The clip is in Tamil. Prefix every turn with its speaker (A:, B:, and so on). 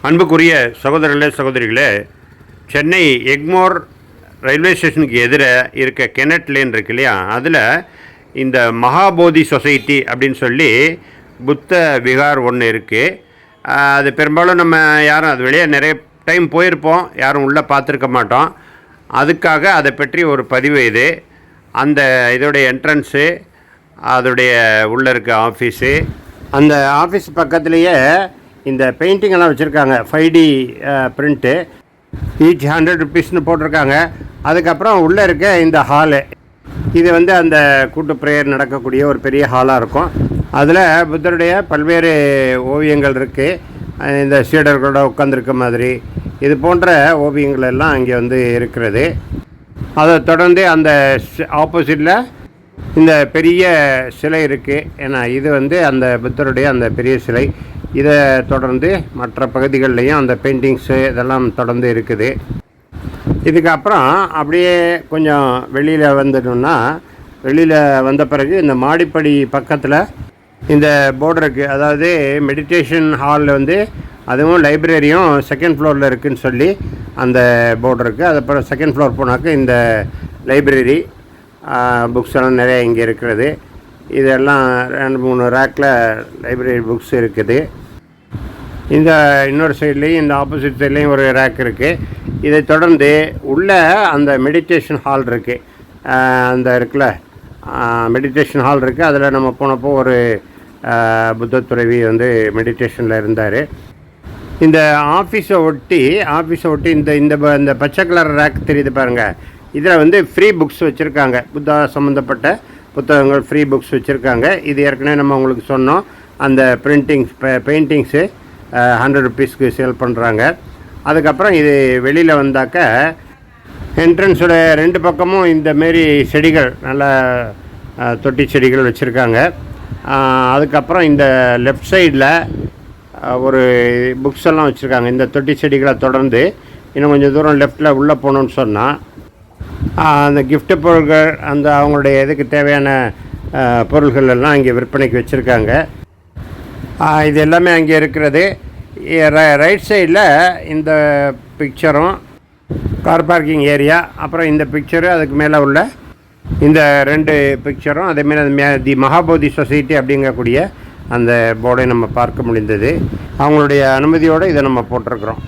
A: அன்புக்குரிய சகோதரர்களே சகோதரிகளே, சென்னை எக்மோர் ரயில்வே ஸ்டேஷனுக்கு எதிர இருக்க கெனட் லேன் இருக்கு இல்லையா, அதில் இந்த மகாபோதி சொசைட்டி அப்படின்னு சொல்லி புத்த விகார் ஒன்று இருக்குது. அது பெரும்பாலும் நம்ம யாரும் அது வெளியே நிறைய டைம் போயிருப்போம், யாரும் உள்ளே பார்த்துருக்க மாட்டோம். அதுக்காக அதை பற்றி ஒரு பதிவு இது. அந்த இதோடைய என்ட்ரன்ஸு, அதோடைய உள்ளே இருக்க ஆஃபீஸு, அந்த ஆஃபீஸ் பக்கத்துலேயே இந்த பெயிண்டிங்கெல்லாம் வச்சுருக்காங்க. 5D பிரிண்ட்டு, ஈச் 100 ருபீஸ்னு போட்டிருக்காங்க. அதுக்கப்புறம் உள்ளே இருக்க இந்த ஹாலு, இது அந்த கூட்டு ப்ரேயர் நடக்கக்கூடிய ஒரு பெரிய ஹாலாக இருக்கும். அதில் புத்தருடைய பல்வேறு ஓவியங்கள் இருக்குது. இந்த சீடர்களோட உட்காந்துருக்க மாதிரி இது போன்ற ஓவியங்கள் எல்லாம் அங்கே இருக்கிறது. அதை தொடர்ந்து அந்த ஆப்போசிட்டில் இந்த பெரிய சிலை இருக்குது. ஏன்னா இது அந்த புத்தருடைய அந்த பெரிய சிலை. இதை தொடர்ந்து மற்ற பகுதிகள்லேயும் அந்த பெயிண்டிங்ஸு இதெல்லாம் தொடர்ந்து இருக்குது. இதுக்கப்புறம் அப்படியே கொஞ்சம் வெளியில் வந்துட்டோம்னா, வெளியில் வந்த பிறகு இந்த மாடிப்படி பக்கத்தில் இந்த போர்டு இருக்குது. அதாவது மெடிடேஷன் ஹாலில் அதுவும் லைப்ரரியும் செகண்ட் ஃப்ளோரில் இருக்குதுன்னு சொல்லி அந்த போர்டு இருக்குது. அதுக்கப்புறம் செகண்ட் ஃப்ளோர் போனாக்க இந்த லைப்ரரி புக்ஸ் எல்லாம் நிறையா இங்கே இருக்கிறது. இதெல்லாம் 2-3 ரேக்கில் லைப்ரரி புக்ஸ் இருக்குது. இந்த இன்னொரு சைட்லேயும் இந்த ஆப்போசிட் சைட்லேயும் ஒரு ரேக் இருக்குது. இதை தொடர்ந்து உள்ளே அந்த மெடிடேஷன் ஹால் இருக்குது. அந்த இருக்குல்ல மெடிடேஷன் ஹால் இருக்குது. அதில் நம்ம போனப்போ ஒரு புத்த துறவி மெடிடேஷனில் இருந்தார். இந்த ஆஃபீஸை ஒட்டி இந்த பச்சை கலர் ரேக் தெரியுது பாருங்கள். இதில் ஃப்ரீ புக்ஸ் வச்சுருக்காங்க. புத்தா சம்மந்தப்பட்ட புத்தகங்கள் ஃப்ரீ புக்ஸ் வச்சுருக்காங்க. இது ஏற்கனவே நம்ம உங்களுக்கு சொன்னோம். அந்த பெயிண்டிங்ஸு 100 ருபீஸ்க்கு சேல் பண்ணுறாங்க. அதுக்கப்புறம் இது வெளியில் வந்தாக்க என்ட்ரன்ஸோட 2 பக்கமும் இந்தமாரி செடிகள், நல்ல தொட்டி செடிகள் வச்சுருக்காங்க. அதுக்கப்புறம் இந்த லெஃப்ட் சைடில் ஒரு புக்ஸ் எல்லாம் வச்சுருக்காங்க. இந்த தொட்டி செடிகளை தொடர்ந்து இன்னும் கொஞ்சம் தூரம் லெஃப்டில் உள்ளே போகணுன்னு சொன்னால் அந்த கிஃப்ட் பொருட்கள், அவங்களுடைய இதுக்கு தேவையான பொருள்கள் எல்லாம் இங்கே விற்பனைக்கு வச்சுருக்காங்க. இது எல்லாமே அங்கே இருக்கிறது. ரைட் சைடில் இந்த பிக்சரும் கார் பார்க்கிங் ஏரியா, அப்புறம் இந்த பிக்சரு, அதுக்கு மேலே உள்ள இந்த 2 பிக்சரும், அதேமாரி தி மகாபோதி சொசைட்டி அப்படிங்கக்கூடிய அந்த போர்டை நம்ம பார்க்க முடிந்தது. அவங்களுடைய அனுமதியோடு இதை நம்ம போட்டிருக்கிறோம்.